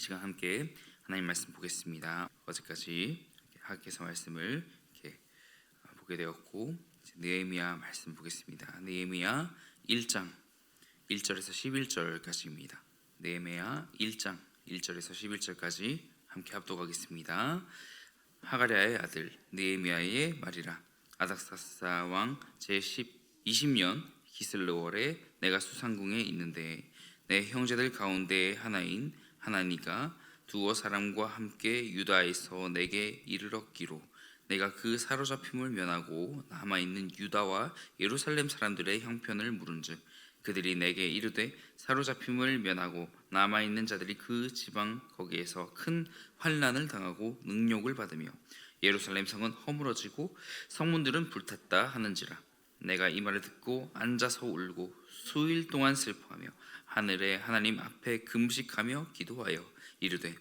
시간 함께 하나님 말씀 보겠습니다. 어제까지 하나님께서 말씀을 이렇게 보게 되었고, 이제 느헤미야 말씀 보겠습니다. 느헤미야 1장 1절에서 11절까지입니다. 느헤미야 1장 1절에서 11절까지 함께 합독하겠습니다. 하가랴의 아들 느헤미야의 말이라. 아닥사스다 왕 제20년 기슬르월에 내가 수상궁에 있는데 내 형제들 가운데 하나인 하나니가 두어 사람과 함께 유다에서 내게 이르렀기로 내가 그 사로잡힘을 면하고 남아있는 유다와 예루살렘 사람들의 형편을 물은즉 그들이 내게 이르되 사로잡힘을 면하고 남아있는 자들이 그 지방 거기에서 큰 환난을 당하고 능욕을 받으며 예루살렘 성은 허물어지고 성문들은 불탔다 하는지라. 내가 이 말을 듣고 앉아서 울고 수일 동안 슬퍼하며 하늘의 하나님 앞에 금식하며 기도하여 이르되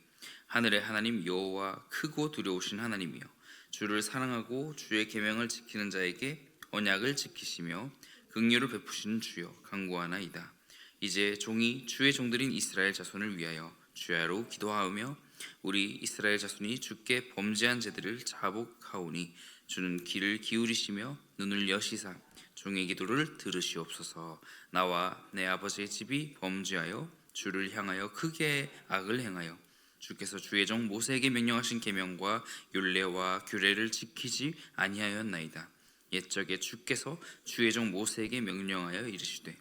하늘의 하나님 여호와 크고 두려우신 하나님이여 주를 사랑하고 주의 계명을 지키는 자에게 언약을 지키시며 긍휼을 베푸시는 주여 간구하나이다. 이제 종이 주의 종들인 이스라엘 자손을 위하여 주야로 기도하며 우리 이스라엘 자손이 주께 범죄한 죄들을 자복하오니 주는 귀를 기울이시며 눈을 여시사 종의 기도를 들으시옵소서. 나와 내 아버지의 집이 범죄하여 주를 향하여 크게 악을 행하여 주께서 주의 종 모세에게 명령하신 계명과 율례와 규례를 지키지 아니하였나이다. 옛적에 주께서 주의 종 모세에게 명령하여 이르시되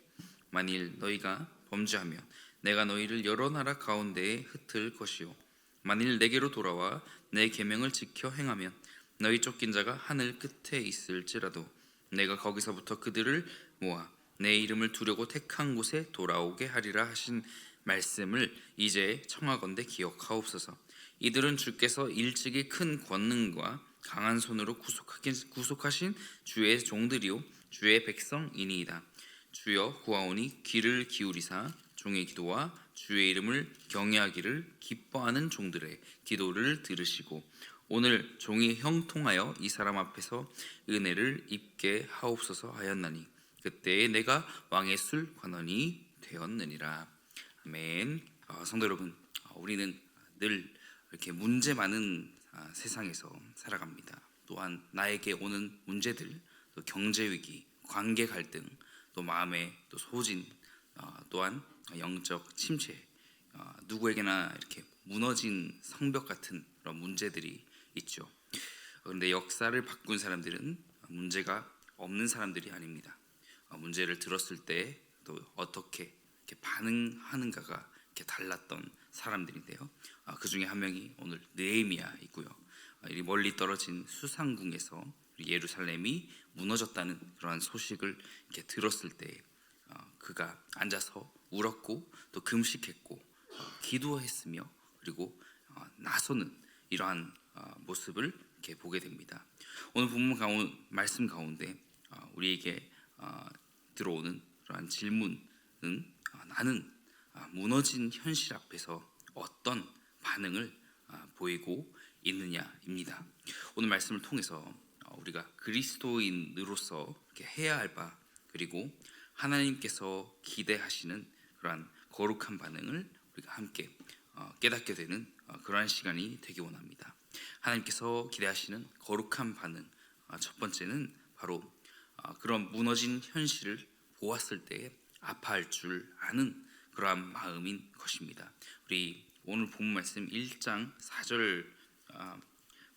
만일 너희가 범죄하면 내가 너희를 여러 나라 가운데에 흩을 것이요 만일 내게로 돌아와 내 계명을 지켜 행하면 너희 쫓긴 자가 하늘 끝에 있을지라도 내가 거기서부터 그들을 모아 내 이름을 두려고 택한 곳에 돌아오게 하리라 하신 말씀을 이제 청하건대 기억하옵소서. 이들은 주께서 일찍이 큰 권능과 강한 손으로 구속하신 주의 종들이요 주의 백성이니이다. 주여 구하오니 귀를 기울이사 종의 기도와 주의 이름을 경외하기를 기뻐하는 종들의 기도를 들으시고 오늘 종이 형통하여 이 사람 앞에서 은혜를 입게 하옵소서 하였나니 그때에 내가 왕의 술 관원이 되었느니라. 아멘. 성도 여러분, 우리는 늘 이렇게 문제 많은 세상에서 살아갑니다. 또한 나에게 오는 문제들, 또 경제 위기, 관계 갈등, 또 마음의 또 소진, 또한 영적 침체, 누구에게나 이렇게 무너진 성벽 같은 그런 문제들이 있죠. 그런데 역사를 바꾼 사람들은 문제가 없는 사람들이 아닙니다. 문제를 들었을 때 또 어떻게 이렇게 반응하는가가 이렇게 달랐던 사람들인데요. 그 중에 한 명이 오늘 느헤미야이고요. 이 멀리 떨어진 수상궁에서 예루살렘이 무너졌다는 그러한 소식을 이렇게 들었을 때 그가 앉아서 울었고 또 금식했고 기도했으며 그리고 나서는 이러한 모습을 이렇게 보게 됩니다. 오늘 본문 말씀 가운데 우리에게 들어오는 그러한 질문은 나는 무너진 현실 앞에서 어떤 반응을 보이고 있느냐입니다. 오늘 말씀을 통해서 우리가 그리스도인으로서 이렇게 해야 할 바 그리고 하나님께서 기대하시는 그러한 거룩한 반응을 우리가 함께 깨닫게 되는 그러한 시간이 되기 원합니다. 하나님께서 기대하시는 거룩한 반응, 첫 번째는 바로 그런 무너진 현실을 보았을 때에 아파할 줄 아는 그러한 마음인 것입니다. 우리 오늘 본 말씀 1장 4절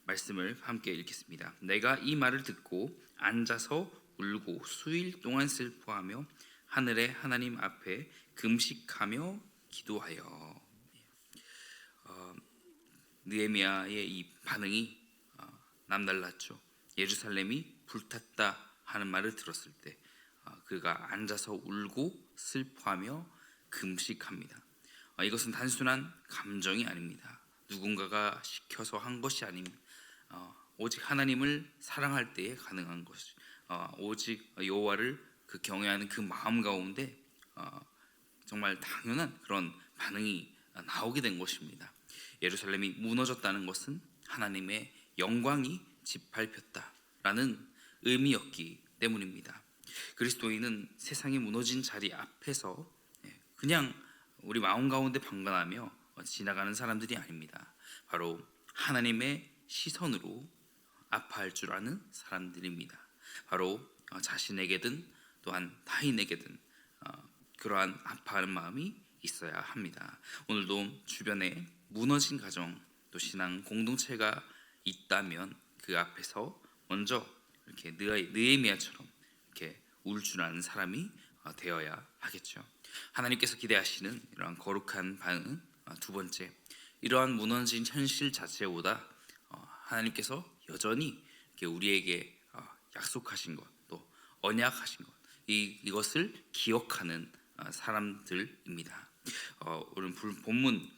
말씀을 함께 읽겠습니다. 내가 이 말을 듣고 앉아서 울고 수일 동안 슬퍼하며 하늘의 하나님 앞에 금식하며 기도하여. 느헤미야의 이 반응이 남달랐죠. 예루살렘이 불탔다 하는 말을 들었을 때 그가 앉아서 울고 슬퍼하며 금식합니다. 이것은 단순한 감정이 아닙니다. 누군가가 시켜서 한 것이 아닙니다. 오직 하나님을 사랑할 때에 가능한 것이 오직 여호와를 그 경외하는 그 마음 가운데 정말 당연한 그런 반응이 나오게 된 것입니다. 예루살렘이 무너졌다는 것은 하나님의 영광이 짓밟혔다라는 의미였기 때문입니다. 그리스도인은 세상이 무너진 자리 앞에서 그냥 우리 마음 가운데 방관하며 지나가는 사람들이 아닙니다. 바로 하나님의 시선으로 아파할 줄 아는 사람들입니다. 바로 자신에게든 또한 타인에게든 그러한 아파하는 마음이 있어야 합니다. 오늘도 주변에 무너진 가정 또 신앙 공동체가 있다면 그 앞에서 먼저 이렇게 느헤미야처럼 이렇게 울 줄 아는 사람이 되어야 하겠죠. 하나님께서 기대하시는 이러한 거룩한 반응, 두 번째, 이러한 무너진 현실 자체보다 하나님께서 여전히 이렇게 우리에게 약속하신 것, 또 언약하신 것, 이것을 기억하는 사람들입니다. 오늘 본문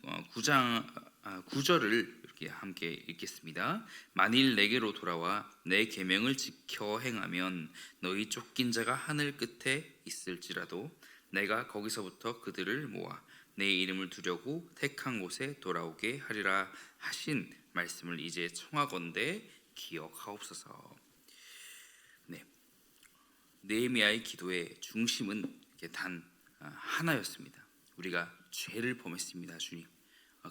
9절을 이렇게 함께 읽겠습니다. 만일 내게로 돌아와 내 계명을 지켜 행하면 너희 쫓긴 자가 하늘 끝에 있을지라도 내가 거기서부터 그들을 모아 내 이름을 두려고 택한 곳에 돌아오게 하리라 하신 말씀을 이제 청하건대 기억하옵소서. 네, 느헤미야의 기도의 중심은 단 하나였습니다. 우리가 죄를 범했습니다, 주님.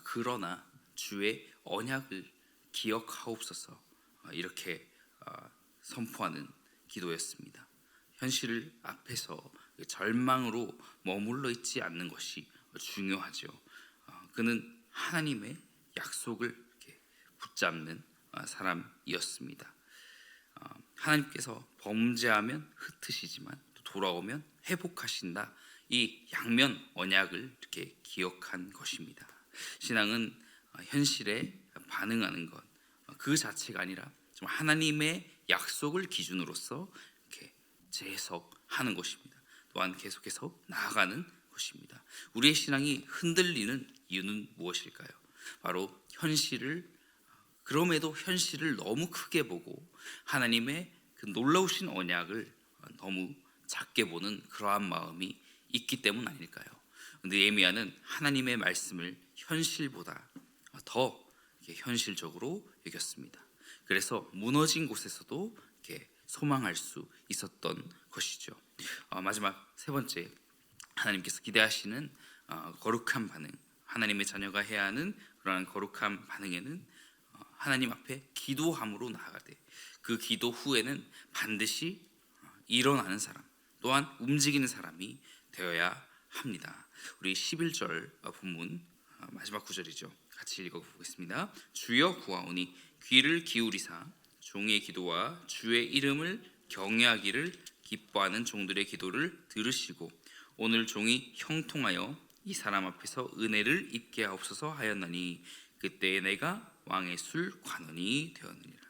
그러나 주의 언약을 기억하옵소서. 이렇게 선포하는 기도였습니다. 현실 앞에서 절망으로 머물러 있지 않는 것이 중요하죠. 그는 하나님의 약속을 이렇게 붙잡는 사람이었습니다. 하나님께서 범죄하면 흩으시지만 또 돌아오면 회복하신다. 이 양면 언약을 이렇게 기억한 것입니다. 신앙은 현실에 반응하는 것, 그 자체가 아니라 좀 하나님의 약속을 기준으로서 이렇게 재해석하는 것입니다. 또한 계속해서 나아가는 것입니다. 우리의 신앙이 흔들리는 이유는 무엇일까요? 바로 그럼에도 현실을 너무 크게 보고 하나님의 그 놀라우신 언약을 너무 작게 보는 그러한 마음이 있기 때문 아닐까요? 느헤미야는 하나님의 말씀을 현실보다 더 현실적으로 여겼습니다. 그래서 무너진 곳에서도 이렇게 소망할 수 있었던 것이죠. 마지막 세 번째, 하나님께서 기대하시는 거룩한 반응, 하나님의 자녀가 해야 하는 그러한 거룩한 반응에는 하나님 앞에 기도함으로 나아가되 그 기도 후에는 반드시 일어나는 사람 또한 움직이는 사람이 되어야 합니다. 우리 11절 본문 마지막 구절이죠. 같이 읽어보겠습니다. 주여 구하오니 귀를 기울이사 종의 기도와 주의 이름을 경외하기를 기뻐하는 종들의 기도를 들으시고 오늘 종이 형통하여 이 사람 앞에서 은혜를 입게 하옵소서 하였나니 그때에 내가 왕의 술 관원이 되었느니라.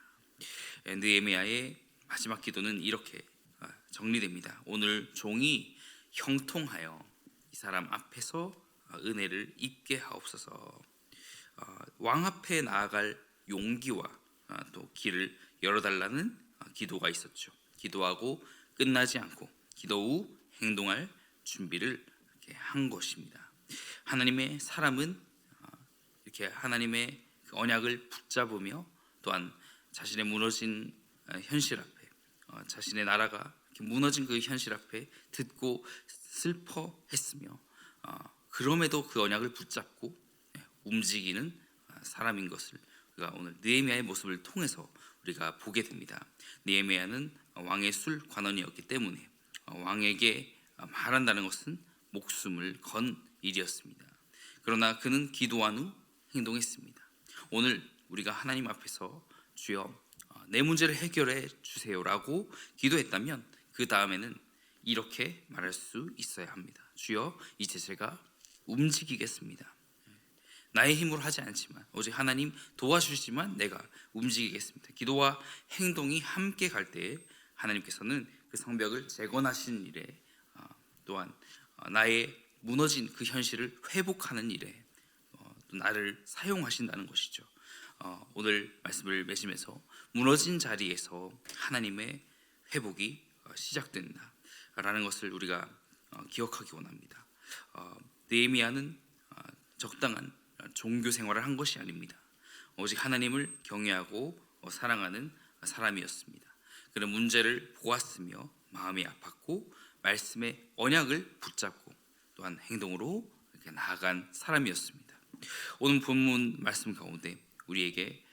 느헤미야의 마지막 기도는 이렇게 정리됩니다. 오늘 종이 형통하여 이 사람 앞에서 은혜를 입게 하옵소서. 왕 앞에 나아갈 용기와 또 길을 열어달라는 기도가 있었죠. 기도하고 끝나지 않고 기도 후 행동할 준비를 이렇게 한 것입니다. 하나님의 사람은 이렇게 하나님의 그 언약을 붙잡으며 또한 자신의 무너진 현실 앞에 자신의 나라가 무너진 그 현실 앞에 듣고 슬퍼했으며 그럼에도 그 언약을 붙잡고 움직이는 사람인 것을 우리가 오늘 느헤미야의 모습을 통해서 우리가 보게 됩니다. 느헤미야는 왕의 술 관원이었기 때문에 왕에게 말한다는 것은 목숨을 건 일이었습니다. 그러나 그는 기도한 후 행동했습니다. 오늘 우리가 하나님 앞에서 주여 내 문제를 해결해 주세요라고 기도했다면 그 다음에는 이렇게 말할 수 있어야 합니다. 주여 이제 제가 움직이겠습니다. 나의 힘으로 하지 않지만 오직 하나님 도와주시지만 내가 움직이겠습니다. 기도와 행동이 함께 갈 때에 하나님께서는 그 성벽을 재건하시는 일에 또한 나의 무너진 그 현실을 회복하는 일에 또 나를 사용하신다는 것이죠. 오늘 말씀을 맺으면서 무너진 자리에서 하나님의 회복이 시작된다라는 것을 우리가 기억하기 원합니다. 느헤미야는 적당한 종교 생활을 한 것이 아닙니다. 오직 하나님을 경외하고 사랑하는 사람이었습니다. 그런 문제를 보았으며 마음이 아팠고 말씀의 언약을 붙잡고 또한 행동으로 이렇게 나아간 사람이었습니다. 오늘 본문 말씀 가운데 우리에게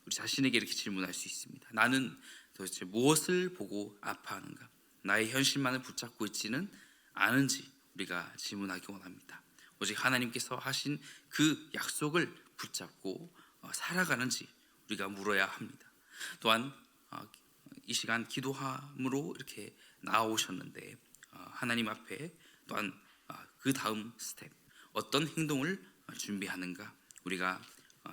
우리 자신에게 이렇게 질문할 수 있습니다. 나는 도대체 무엇을 보고 아파하는가? 나의 현실만을 붙잡고 있지는 않은지 우리가 질문하기 원합니다. 오직 하나님께서 하신 그 약속을 붙잡고 살아가는지 우리가 물어야 합니다. 또한 이 시간 기도함으로 이렇게 나아오셨는데 하나님 앞에 또한 그 다음 스텝 어떤 행동을 준비하는가 우리가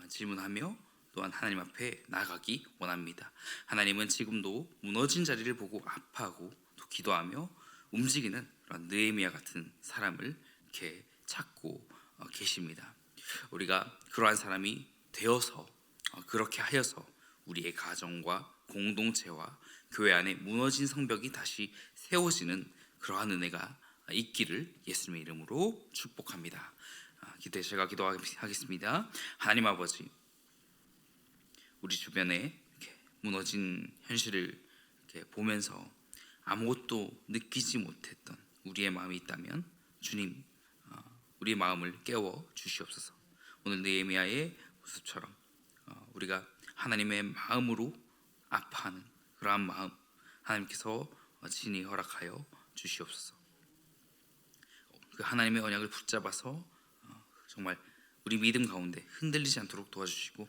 질문하며 또한 하나님 앞에 나가기 원합니다. 하나님은 지금도 무너진 자리를 보고 아파하고 또 기도하며 움직이는 그런 느헤미야 같은 사람을 이렇게 찾고 계십니다. 우리가 그러한 사람이 되어서 그렇게 하여서 우리의 가정과 공동체와 교회 안에 무너진 성벽이 다시 세워지는 그러한 은혜가 있기를 예수님의 이름으로 축복합니다. 제가 기도하겠습니다. 하나님 아버지, 우리 주변에 이렇게 무너진 현실을 이렇게 보면서 아무것도 느끼지 못했던 우리의 마음이 있다면 주님, 우리의 마음을 깨워 주시옵소서. 오늘 느헤미야의 모습처럼 우리가 하나님의 마음으로 아파하는 그러한 마음 하나님께서 친히 허락하여 주시옵소서. 그 하나님의 언약을 붙잡아서 정말 우리 믿음 가운데 흔들리지 않도록 도와주시고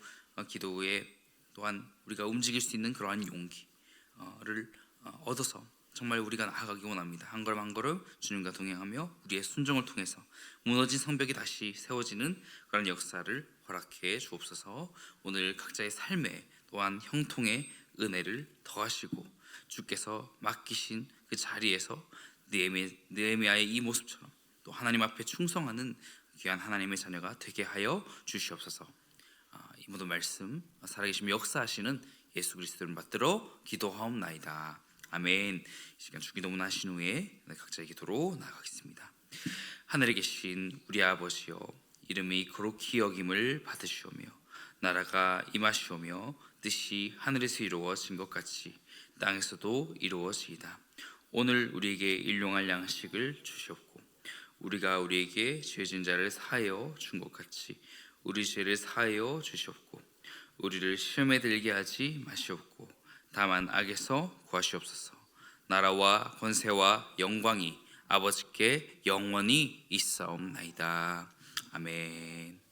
기도에 또한 우리가 움직일 수 있는 그러한 용기를 얻어서 정말 우리가 나아가기 원합니다. 한 걸음 한 걸음 주님과 동행하며 우리의 순종을 통해서 무너진 성벽이 다시 세워지는 그런 역사를 허락해 주옵소서. 오늘 각자의 삶에 또한 형통의 은혜를 더하시고 주께서 맡기신 그 자리에서 느헤미야의 이 모습처럼 또 하나님 앞에 충성하는 귀한 하나님의 자녀가 되게 하여 주시옵소서. 이 모든 말씀 살아계시며 역사하시는 예수 그리스도를 받들어 기도하옵나이다. 아멘. 이 시간 주기도문 하신 후에 각자의 기도로 나가겠습니다. 하늘에 계신 우리 아버지여, 이름이 거룩히 여김을 받으시오며 나라가 임하시오며 뜻이 하늘에서 이루어진 것 같이 땅에서도 이루어지이다. 오늘 우리에게 일용할 양식을 주시옵고 우리가 우리에게 죄진 자를 사하여 준 것 같이 우리 죄를 사하여 주시옵고 우리를 시험에 들게 하지 마시옵고 다만 악에서 구하시옵소서. 나라와 권세와 영광이 아버지께 영원히 있사옵나이다. 아멘.